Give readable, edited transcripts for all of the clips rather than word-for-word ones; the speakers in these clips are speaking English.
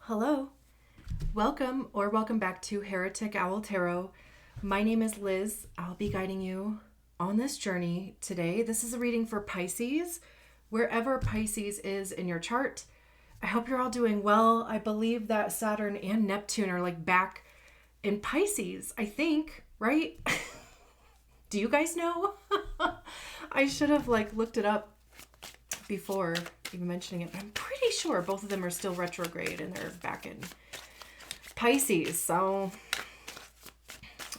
Hello, welcome back to Heretic Owl Tarot. My name is Liz. I'll be guiding you on this journey today. This is a reading for Pisces, wherever Pisces is in your chart. I hope you're all doing well. I believe that Saturn and Neptune are like back in Pisces, I think, right? Do you guys know? I should have looked it up before even mentioning it, but I'm pretty sure both of them are still retrograde and they're back in Pisces. So,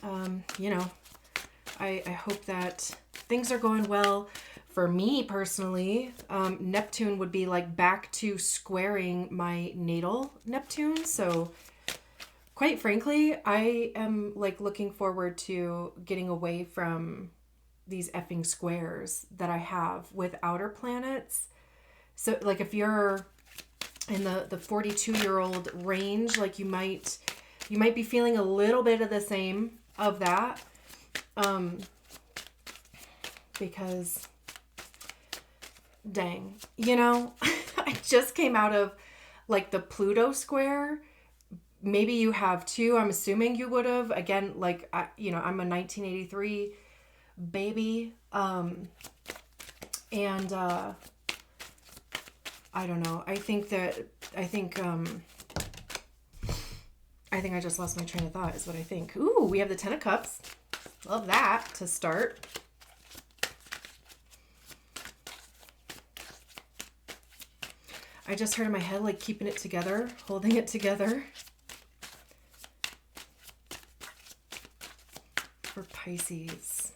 I hope that things are going well. For me personally, Neptune would be back to squaring my natal Neptune. So quite frankly, I am looking forward to getting away from these effing squares that I have with outer planets. So if you're in the 42-year-old range, you might be feeling a little bit of the same of that. Because dang, I just came out of the Pluto square. Maybe you have too. I'm assuming you would have. Again, I'm a 1983 baby. I don't know. I think I just lost my train of thought is what I think. Ooh, we have the 10 of Cups. Love that to start. I just heard in my head, keeping it together, holding it together. For Pisces.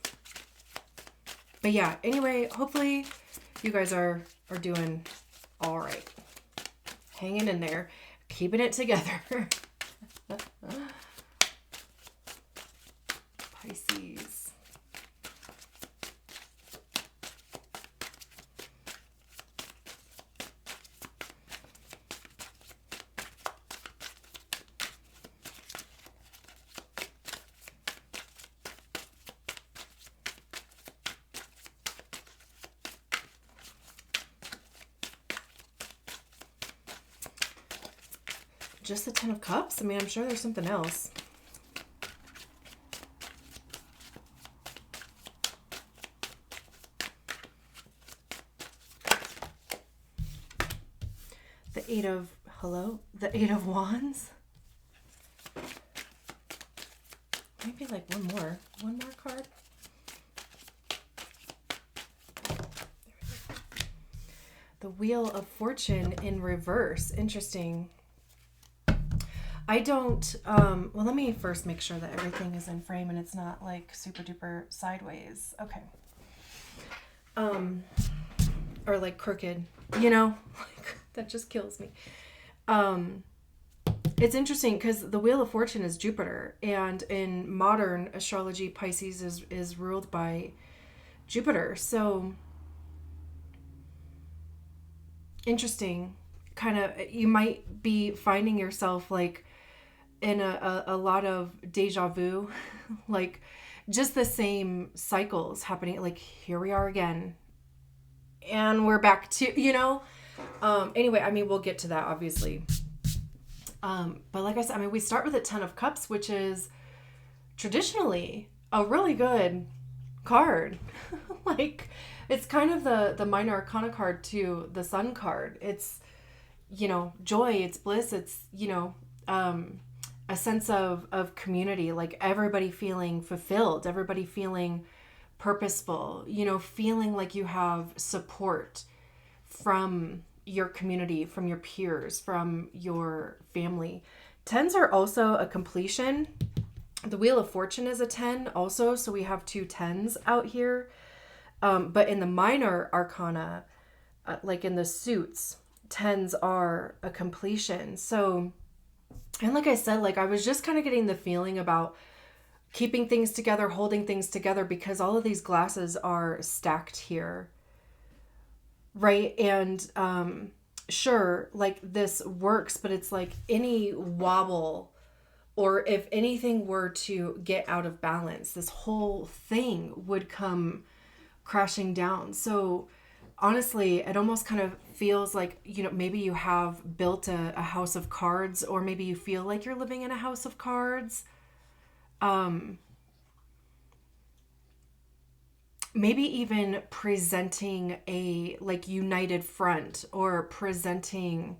But yeah, anyway, hopefully you guys are doing all right. Hanging in there, keeping it together. Pisces. Just the 10 of Cups? I mean, I'm sure there's something else. The 8 of, the 8 of Wands. Maybe one more card. The Wheel of Fortune in reverse. Interesting. I don't, well, let me first make sure that everything is in frame and it's not super duper sideways. Okay. Or crooked, that just kills me. It's interesting because the Wheel of Fortune is Jupiter, and in modern astrology, Pisces is ruled by Jupiter. So interesting. Kind of, you might be finding yourself in a lot of deja vu, just the same cycles happening. Here we are again, and we're back to, anyway, I mean, we'll get to that obviously. But like I said, I mean, we start with a 10 of Cups, which is traditionally a really good card. It's kind of the minor arcana card to the Sun card. It's, joy, it's bliss, it's, a sense of community, everybody feeling fulfilled, everybody feeling purposeful, feeling like you have support from your community, from your peers, from your family. 10s are also a completion. The Wheel of Fortune is a 10 also, so we have two 10s out here. But in the minor arcana, in the suits, 10s are a completion. So, and like I said, I was just kind of getting the feeling about keeping things together, holding things together, because all of these glasses are stacked here. Right? And sure, this works, but it's any wobble, or if anything were to get out of balance, this whole thing would come crashing down. So honestly, it almost kind of feels like, maybe you have built a house of cards, or maybe you feel like you're living in a house of cards. Maybe even presenting a like united front, or presenting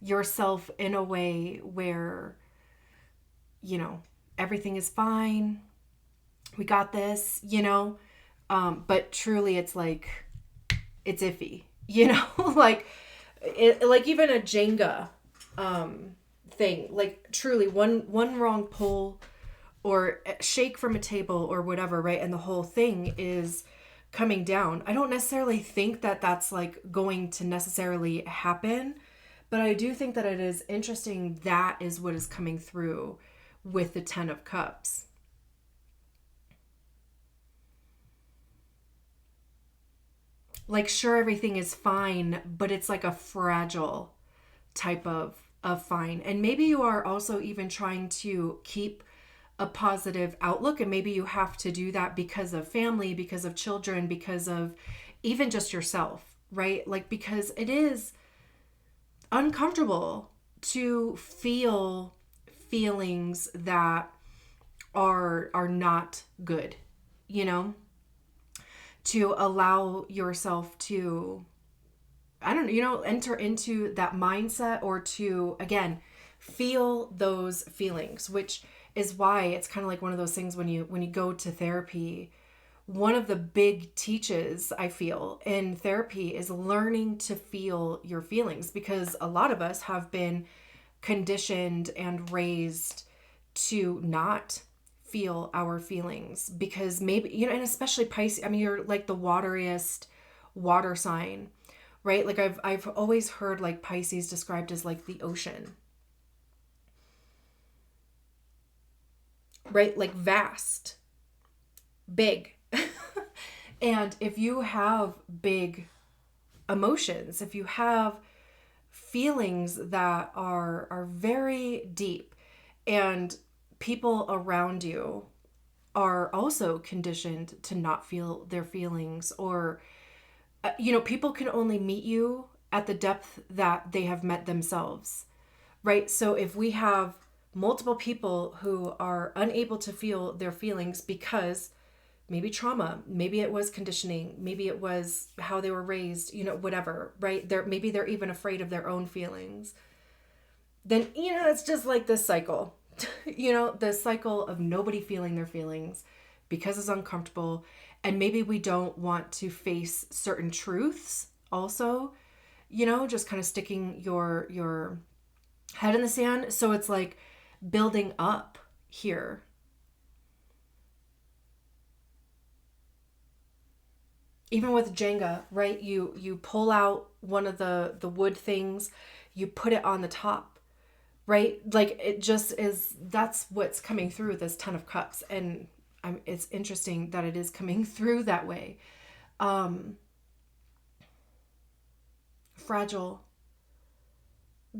yourself in a way where, everything is fine. We got this, but truly it's like, it's iffy, like like even a Jenga thing, like truly one wrong pull or shake from a table or whatever, right? And the whole thing is coming down. I don't necessarily think that that's like going to necessarily happen, but I do think that it is interesting that is what is coming through with the 10 of Cups. Like, sure, everything is fine, but it's like a fragile type of fine. And maybe you are also even trying to keep a positive outlook, and maybe you have to do that because of family, because of children, because of even just yourself, right? Like, because it is uncomfortable to feel feelings that are not good, to allow yourself to, I don't know, enter into that mindset, or to, again, feel those feelings, which is why it's kind of like one of those things when you go to therapy. One of the big teaches, I feel, in therapy is learning to feel your feelings, because a lot of us have been conditioned and raised to not feel our feelings, because maybe, and especially Pisces, I mean, you're like the wateriest water sign, right? Like I've always heard like Pisces described as like the ocean, right? Like vast, big. And if you have big emotions, if you have feelings that are very deep, and people around you are also conditioned to not feel their feelings, or people can only meet you at the depth that they have met themselves, right? So if we have multiple people who are unable to feel their feelings because maybe trauma, maybe it was conditioning, maybe it was how they were raised, whatever, right? Maybe they're even afraid of their own feelings. Then, it's just like this cycle, the cycle of nobody feeling their feelings because it's uncomfortable. And maybe we don't want to face certain truths also, just kind of sticking your head in the sand. So it's like building up here. Even with Jenga, right? You pull out one of the wood things, you put it on the top, right? Like it just is, that's what's coming through this 10 of Cups. And it's interesting that it is coming through that way. Fragile.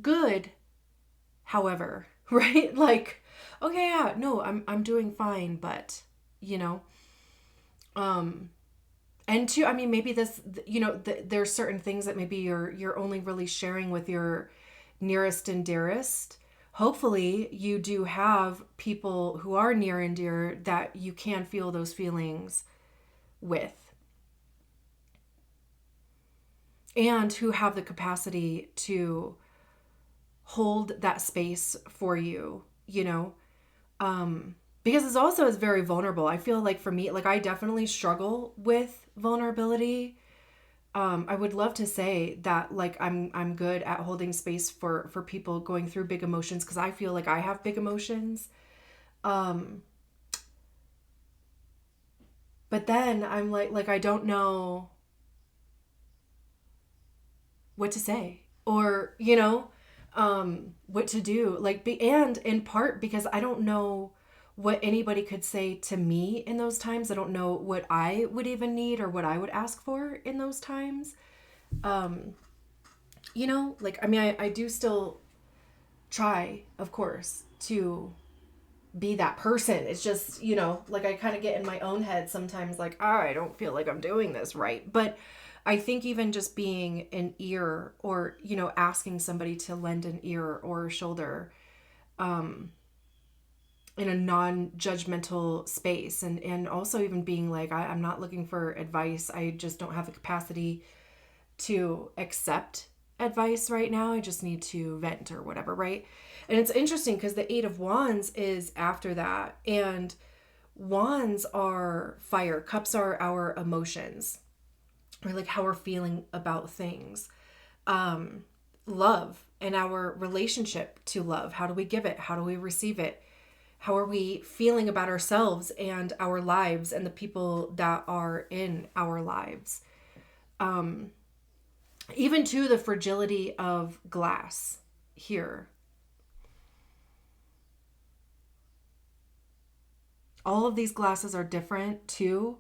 Good, however, right? Like, okay, yeah, no, I'm doing fine, but, and two, I mean, maybe this, there's certain things that maybe you're only really sharing with your nearest and dearest. Hopefully you do have people who are near and dear that you can feel those feelings with, and who have the capacity to hold that space for you, because it's also is very vulnerable. I feel like for me, like I definitely struggle with vulnerability. I would love to say that like I'm good at holding space for people going through big emotions, because I feel like I have big emotions. But then I'm like I don't know what to say, or what to do, and in part because I don't know what anybody could say to me in those times. I don't know what I would even need or what I would ask for in those times. Like, I mean, I do still try, of course, to be that person. It's just, like I kind of get in my own head sometimes, like, I don't feel like I'm doing this right. But I think even just being an ear, or, asking somebody to lend an ear or a shoulder, in a non-judgmental space, and also even being like, I'm not looking for advice. I just don't have the capacity to accept advice right now. I just need to vent or whatever, right? And it's interesting because the Eight of Wands is after that, and wands are fire. Cups are our emotions, or like how we're feeling about things. Love and our relationship to love. How do we give it? How do we receive it? How are we feeling about ourselves and our lives and the people that are in our lives? Even to the fragility of glass here. All of these glasses are different too.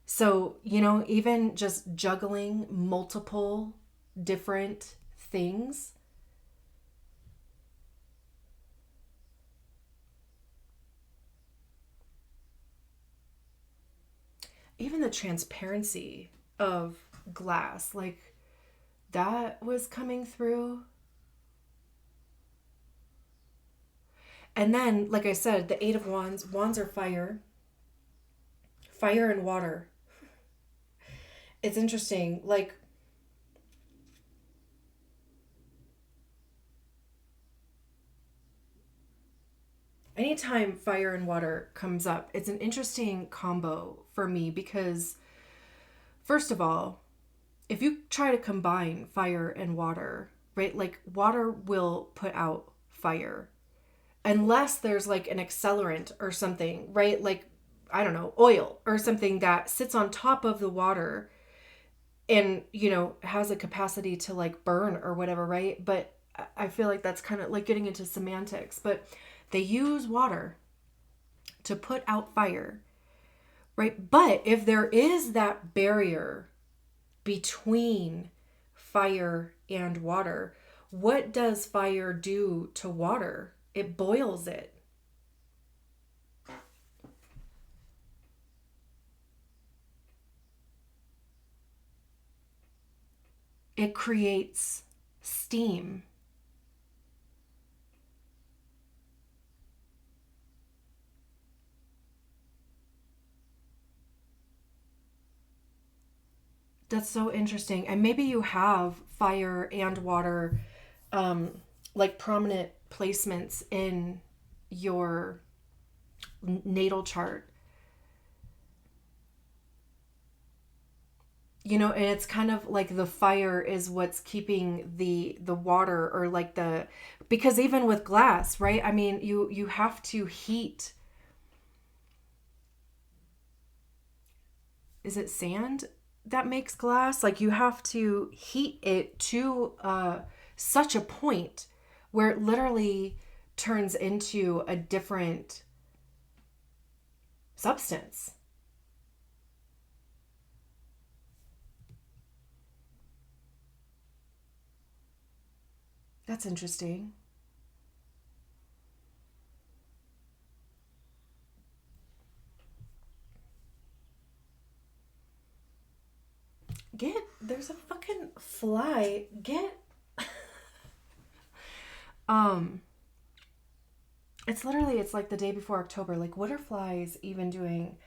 So, even just juggling multiple different things. Even the transparency of glass, like that was coming through. And then, like I said, the Eight of Wands, wands are fire. Fire and water. It's interesting, like, anytime fire and water comes up, it's an interesting combo for me because, first of all, if you try to combine fire and water, right, like water will put out fire unless there's like an accelerant or something, right? Like, I don't know, oil or something that sits on top of the water and, has a capacity to like burn or whatever, right? But I feel like that's kind of like getting into semantics, but they use water to put out fire, right? But if there is that barrier between fire and water, what does fire do to water? It boils it. It creates steam. That's so interesting. And maybe you have fire and water, like prominent placements in your natal chart. And it's kind of like the fire is what's keeping the water, or like because even with glass, right? I mean, you have to heat. Is it sand that makes glass? Like you have to heat it to such a point where it literally turns into a different substance. That's interesting. There's a fucking fly. Um, it's like the day before October. Like, what are flies even doing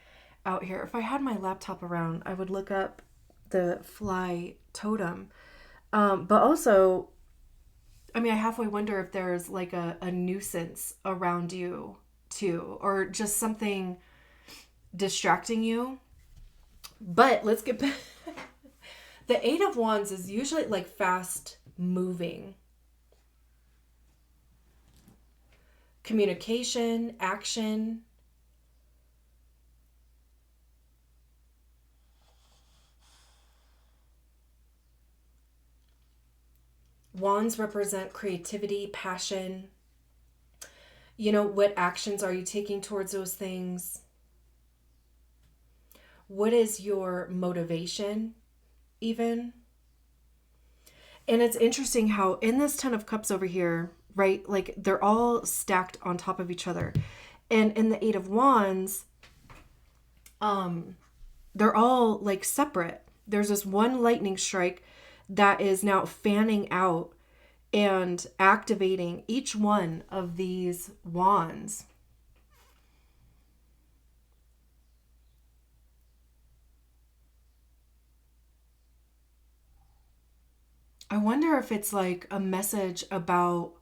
out here? If I had my laptop around, I would look up the fly totem. But also, I mean, I halfway wonder if there's like a nuisance around you too, or just something distracting you. But let's get back. The Eight of Wands is usually like fast moving. Communication, action. Wands represent creativity, passion. What actions are you taking towards those things? What is your motivation, even? And it's interesting how in this Ten of Cups over here, right, like they're all stacked on top of each other. And in the Eight of Wands, they're all like separate. There's this one lightning strike that is now fanning out and activating each one of these wands. I wonder if it's like a message about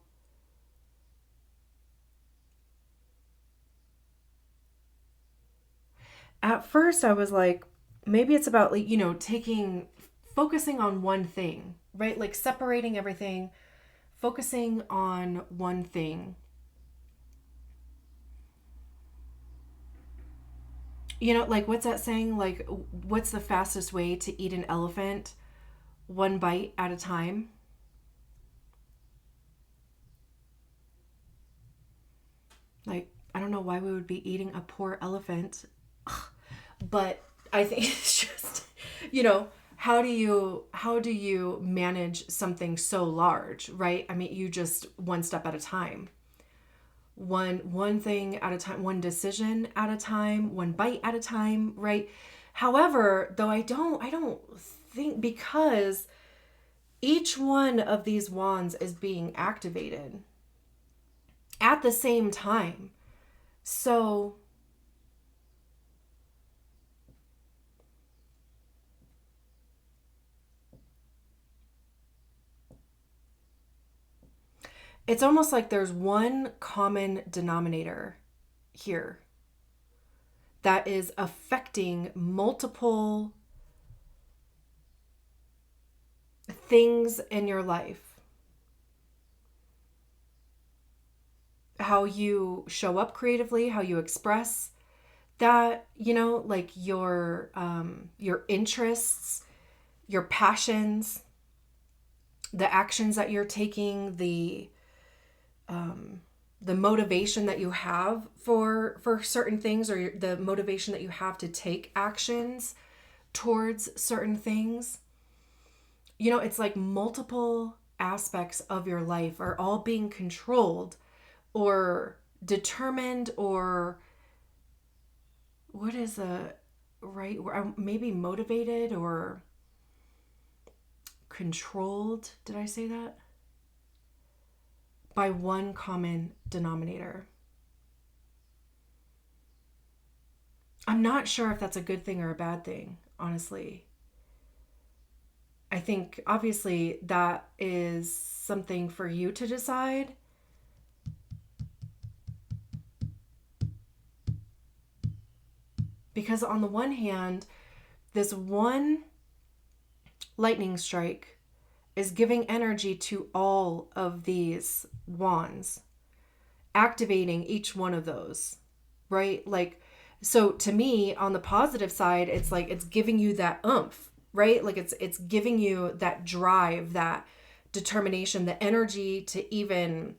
at first I was like, maybe it's about like, focusing on one thing, right? Like separating everything, focusing on one thing. Like what's that saying? Like, what's the fastest way to eat an elephant? One bite at a time. Like, I don't know why we would be eating a poor elephant, but I think it's just, how do you manage something so large, right? I mean, you just one step at a time. One thing at a time, one decision at a time, one bite at a time, right? However, though I don't think, because each one of these wands is being activated at the same time. So it's almost like there's one common denominator here that is affecting multiple things in your life. How you show up creatively, how you express that, like your interests, your passions, the actions that you're taking, the motivation that you have for certain things, or the motivation that you have to take actions towards certain things. It's like multiple aspects of your life are all being controlled or determined, or what is a right, maybe motivated or controlled. Did I say that? By one common denominator. I'm not sure if that's a good thing or a bad thing, honestly. I think obviously that is something for you to decide. Because on the one hand, this one lightning strike is giving energy to all of these wands, activating each one of those, right? Like, so to me, on the positive side, it's like it's giving you that oomph, right? Like it's giving you that drive, that determination, the energy to even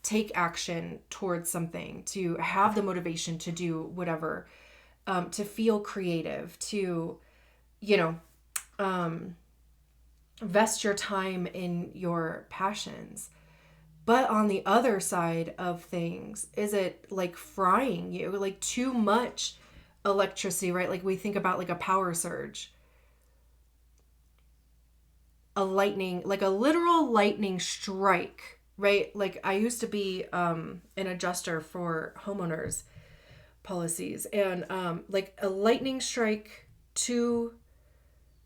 take action towards something, to have the motivation to do whatever, to feel creative, to, vest your time in your passions. But on the other side of things, is it like frying you, like too much electricity, right? Like we think about like a power surge, a lightning, like a literal lightning strike, right? Like I used to be an adjuster for homeowners policies, and like a lightning strike to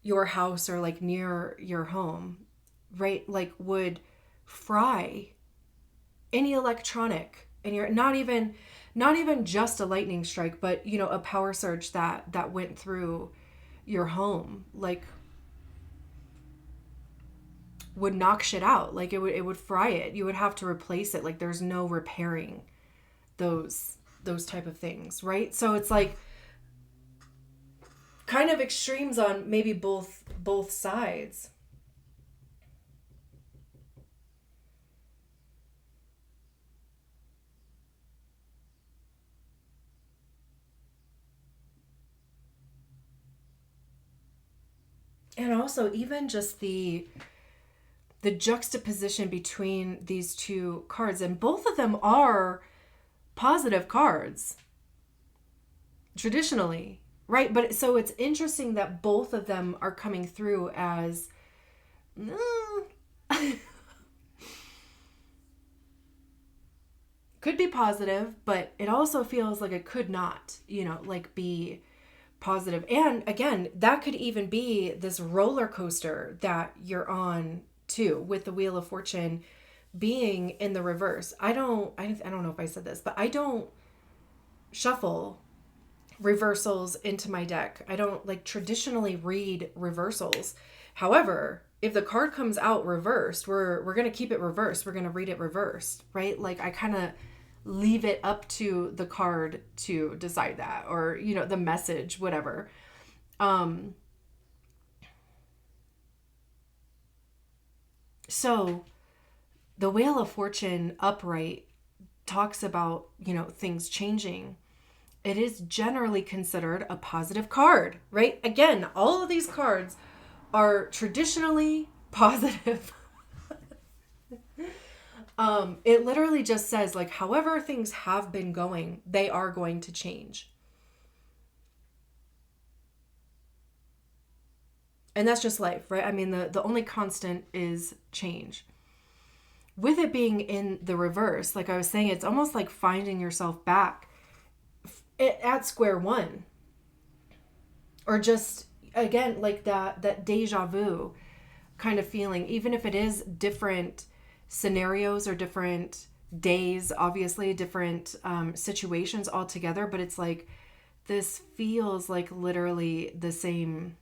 your house or like near your home, right? Like would fry any electronic, and you're not even just a lightning strike, but a power surge that went through your home, like would knock shit out. Like it would fry it. You would have to replace it. Like there's no repairing those type of things, right? So it's like kind of extremes on maybe both sides. And also even just the juxtaposition between these two cards, and both of them are positive cards traditionally, right? But so it's interesting that both of them are coming through as could be positive, but it also feels like it could not, like be positive. And again, that could even be this roller coaster that you're on too, with the Wheel of Fortune being in the reverse. I don't know if I said this, but I don't shuffle reversals into my deck. I don't like traditionally read reversals. However, if the card comes out reversed, we're going to keep it reversed. We're going to read it reversed, right? Like I kind of leave it up to the card to decide that, or the message, whatever. So the Wheel of Fortune upright talks about, things changing. It is generally considered a positive card, right? Again, all of these cards are traditionally positive. It literally just says, like, however things have been going, they are going to change. And that's just life, right? I mean, the only constant is change. With it being in the reverse, like I was saying, it's almost like finding yourself back at square one. Or just, again, like that deja vu kind of feeling, even if it is different scenarios or different days, obviously different situations altogether, but it's like this feels like literally the same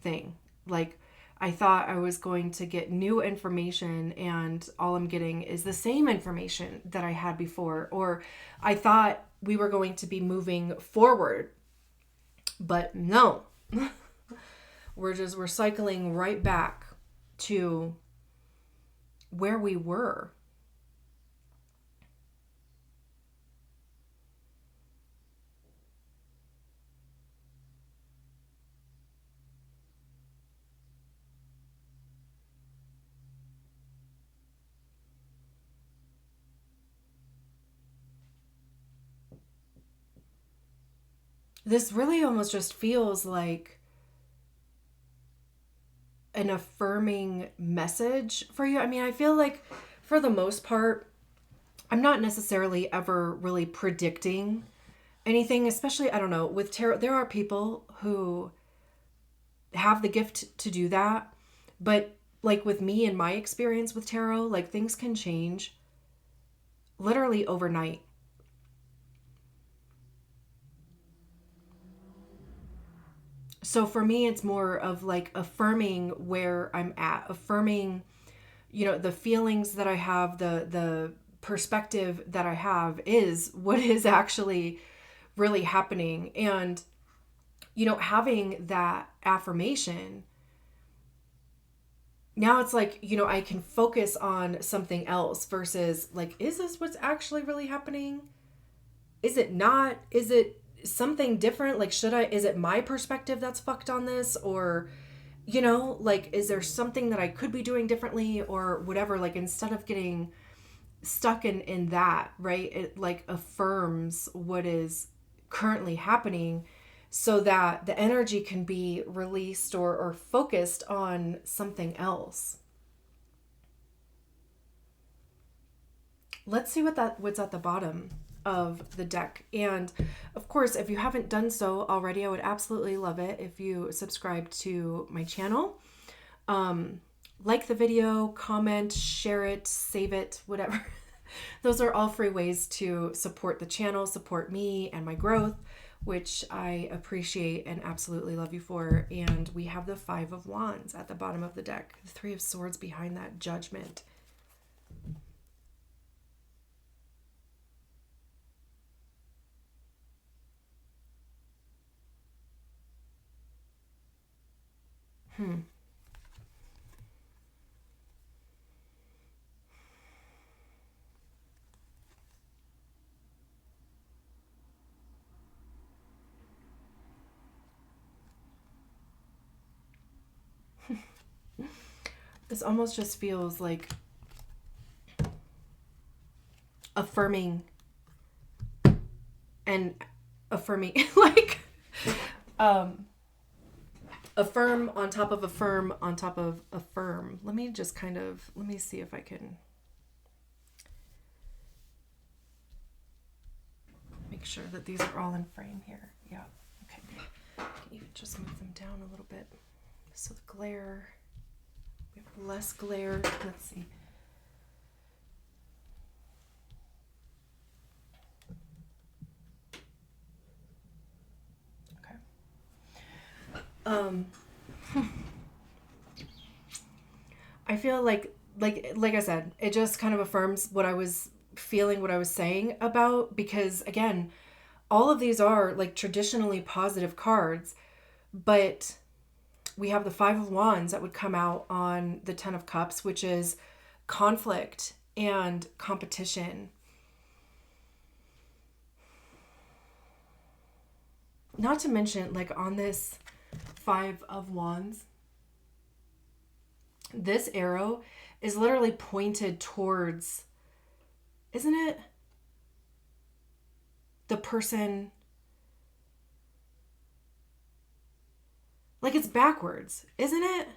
thing. Like I thought I was going to get new information and all I'm getting is the same information that I had before, or I thought we were going to be moving forward, but no. we're cycling right back to where we were. This really almost just feels like an affirming message for you. I mean, I feel like for the most part, I'm not necessarily ever really predicting anything, especially, I don't know, with tarot. There are people who have the gift to do that. But like with me and my experience with tarot, like things can change literally overnight. So for me, it's more of like affirming where I'm at, affirming, the feelings that I have, the perspective that I have is what is actually really happening. And, having that affirmation, now it's like, I can focus on something else versus like, is this what's actually really happening? Is it not? Is it something different? Like, is it my perspective that's fucked on this? Or, like, is there something that I could be doing differently or whatever? Like, instead of getting stuck in that, right? It like affirms what is currently happening so that the energy can be released or focused on something else. Let's see what's at the bottom of the deck. And of course, if you haven't done so already, I would absolutely love it if you subscribe to my channel. Like the video, comment, share it, save it, whatever. Those are all free ways to support the channel, support me and my growth, which I appreciate and absolutely love you for. And we have the 5 of Wands at the bottom of the deck, the 3 of Swords behind that, Judgment. This almost just feels like affirming and affirming, like Affirm on top of affirm on top of affirm. Let me see if I can make sure that these are all in frame here. Yeah. Okay. I can even just move them down a little bit. So the glare, we have less glare. Let's see. I feel like I said, it just kind of affirms what I was feeling, what I was saying about, because again, all of these are like traditionally positive cards, but we have the Five of Wands that would come out on the Ten of Cups, which is conflict and competition. Not to mention, like on this Five of Wands, this arrow is literally pointed towards, isn't it? The person, like it's backwards, isn't it?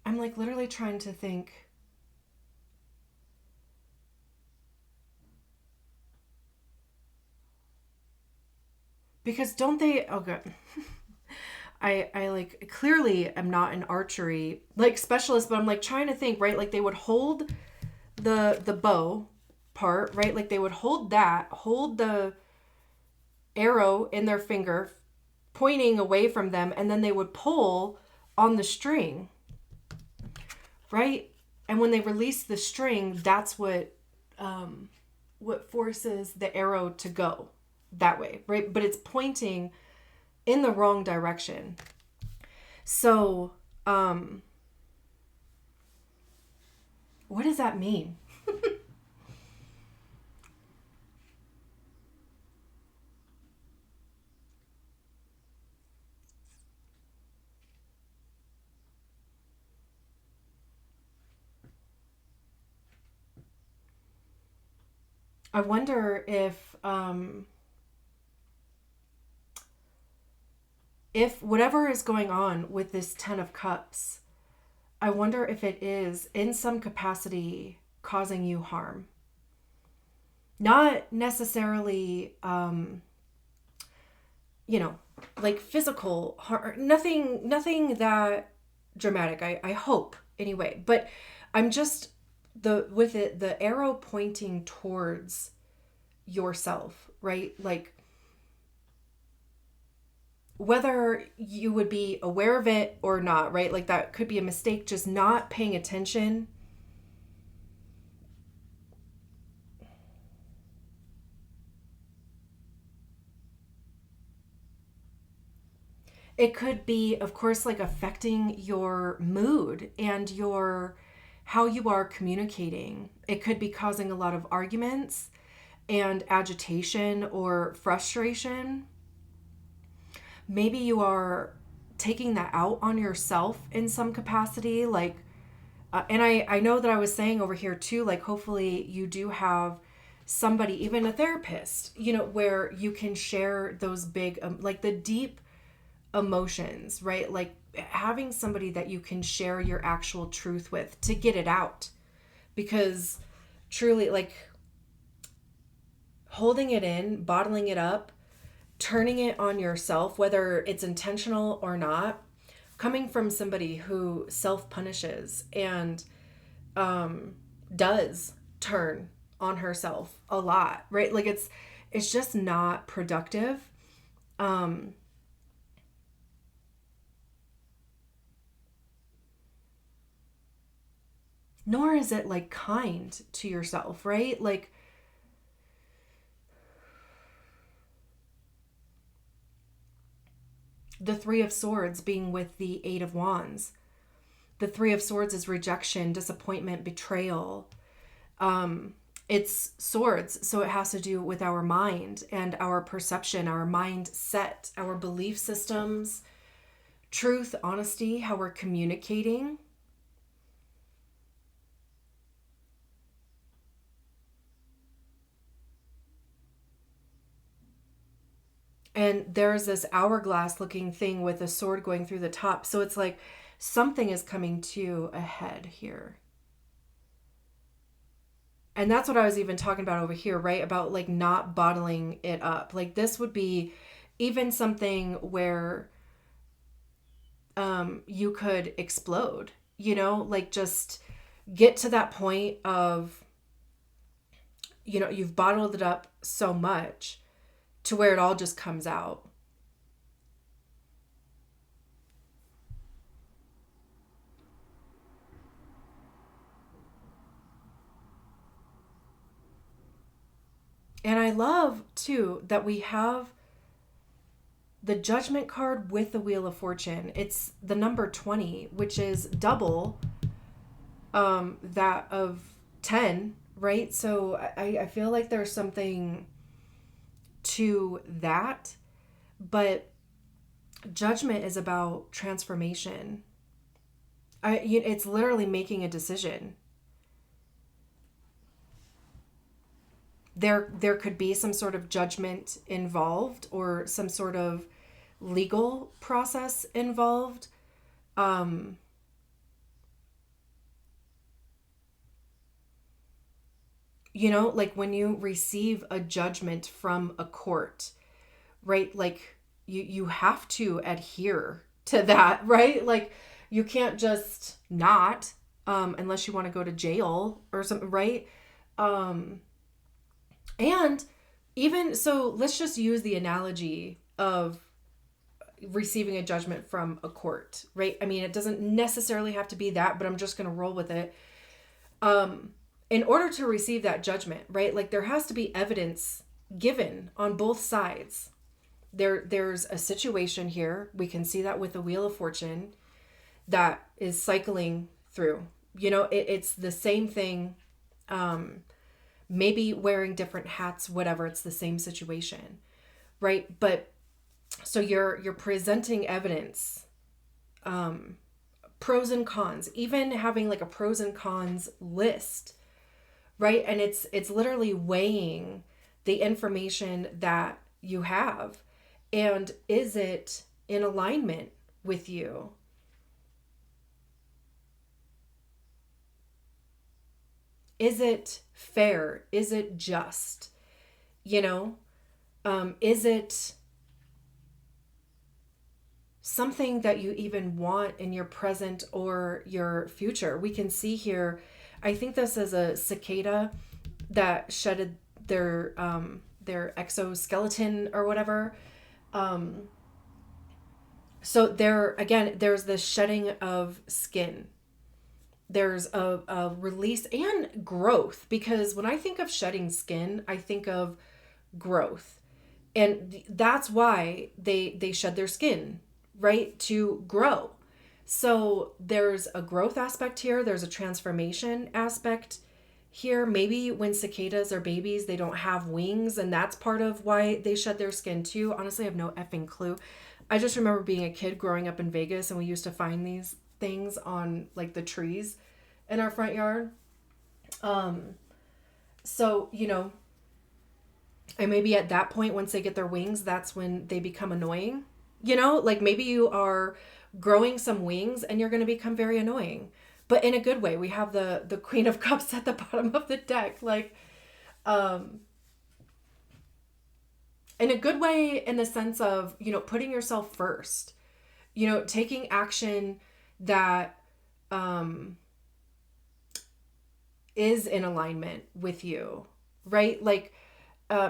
I'm like literally trying to think. Because don't they, oh good. I like clearly am not an archery like specialist, but I'm like trying to think, right? Like they would hold the bow part, right? Like they would hold the arrow in their finger pointing away from them, and then they would pull on the string, right? And when they release the string, that's what forces the arrow to go that way, right? But it's pointing in the wrong direction. So, what does that mean? I wonder if whatever is going on with this Ten of Cups, I wonder if it is in some capacity causing you harm. Not necessarily, like physical harm, nothing that dramatic, I hope anyway, but I'm just, the arrow pointing towards yourself, right? Like, whether you would be aware of it or not, right? Like that could be a mistake, just not paying attention. It could be, of course, like affecting your mood and how you are communicating. It could be causing a lot of arguments and agitation or frustration. Maybe you are taking that out on yourself in some capacity, like and I know that I was saying over here too, like hopefully you do have somebody, even a therapist, where you can share those big like the deep emotions, right? Like having somebody that you can share your actual truth with to get it out, because truly, like holding it in, bottling it up, turning it on yourself, whether it's intentional or not, coming from somebody who self-punishes and does turn on herself a lot, right? Like it's just not productive. Nor is it like kind to yourself, right? Like the Three of Swords being with the Eight of Wands. The Three of Swords is rejection, disappointment, betrayal. It's swords, so it has to do with our mind and our perception, our mindset, our belief systems, truth, honesty, how we're communicating. And there's this hourglass looking thing with a sword going through the top. So it's like something is coming to a head here. And that's what I was even talking about over here, right? About like not bottling it up. Like this would be even something where you could explode, like just get to that point of, you've bottled it up so much to where it all just comes out. And I love too that we have the Judgment card with the Wheel of Fortune. It's the number 20, which is double that of 10, right? So I feel like there's something to that, but Judgment is about transformation. It's literally making a decision. There could be some sort of judgment involved or some sort of legal process involved. Like when you receive a judgment from a court, right? Like you have to adhere to that, right? Like you can't just not, unless you want to go to jail or something, right? And even so, let's just use the analogy of receiving a judgment from a court, right? I mean, it doesn't necessarily have to be that, but I'm just going to roll with it. In order to receive that judgment, right? Like there has to be evidence given on both sides. There's a situation here. We can see that with the Wheel of Fortune that is cycling through. It's the same thing. Maybe wearing different hats, whatever, it's the same situation, right? But so you're presenting evidence, pros and cons, even having like a pros and cons list, right? And it's literally weighing the information that you have, and is it in alignment with you? Is it fair? Is it just? Is it something that you even want in your present or your future? We can see here, I think this is a cicada that shedded their exoskeleton or whatever. So there's this shedding of skin. There's a release and growth, because when I think of shedding skin, I think of growth. And that's why they shed their skin, right? To grow. So there's a growth aspect here. There's a transformation aspect here. Maybe when cicadas are babies, they don't have wings, and that's part of why they shed their skin too. Honestly, I have no effing clue. I just remember being a kid growing up in Vegas, and we used to find these things on like the trees in our front yard. So, and maybe at that point, once they get their wings, that's when they become annoying. Like maybe you are growing some wings and you're going to become very annoying, but in a good way. We have the Queen of Cups at the bottom of the deck. Like, in a good way, in the sense of, putting yourself first, taking action that, is in alignment with you, right? Like,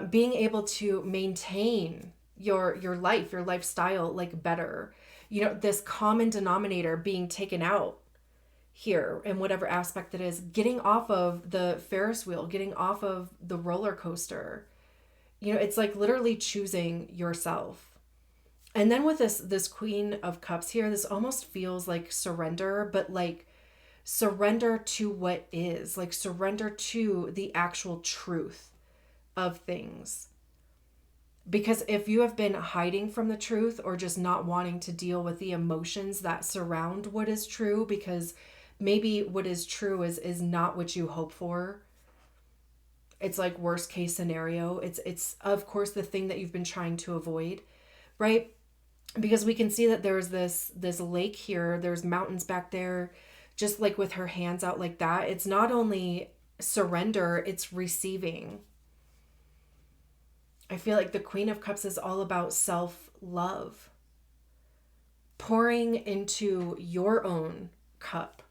being able to maintain your life, your lifestyle, like better, this common denominator being taken out here in whatever aspect it is, getting off of the Ferris wheel, getting off of the roller coaster. It's like literally choosing yourself. And then with this Queen of Cups here, this almost feels like surrender, but like surrender to what is, like surrender to the actual truth of things. Because if you have been hiding from the truth, or just not wanting to deal with the emotions that surround what is true, because maybe what is true is not what you hope for. It's like worst case scenario. It's of course the thing that you've been trying to avoid. right? Because we can see that there's this lake here, there's mountains back there, just like with her hands out like that. It's not only surrender, it's receiving. I feel like the Queen of Cups is all about self-love, pouring into your own cup,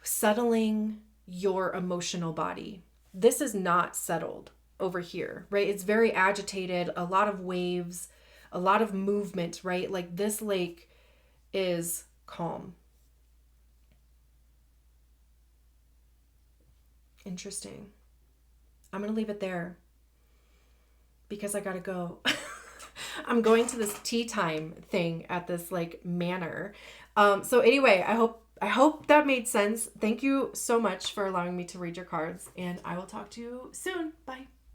settling your emotional body. This is not settled over here, right? It's very agitated, a lot of waves, a lot of movement, right? Like this lake is calm. Interesting. I'm going to leave it there because I got to go. I'm going to this tea time thing at this like manor. So anyway, I hope that made sense. Thank you so much for allowing me to read your cards, and I will talk to you soon. Bye.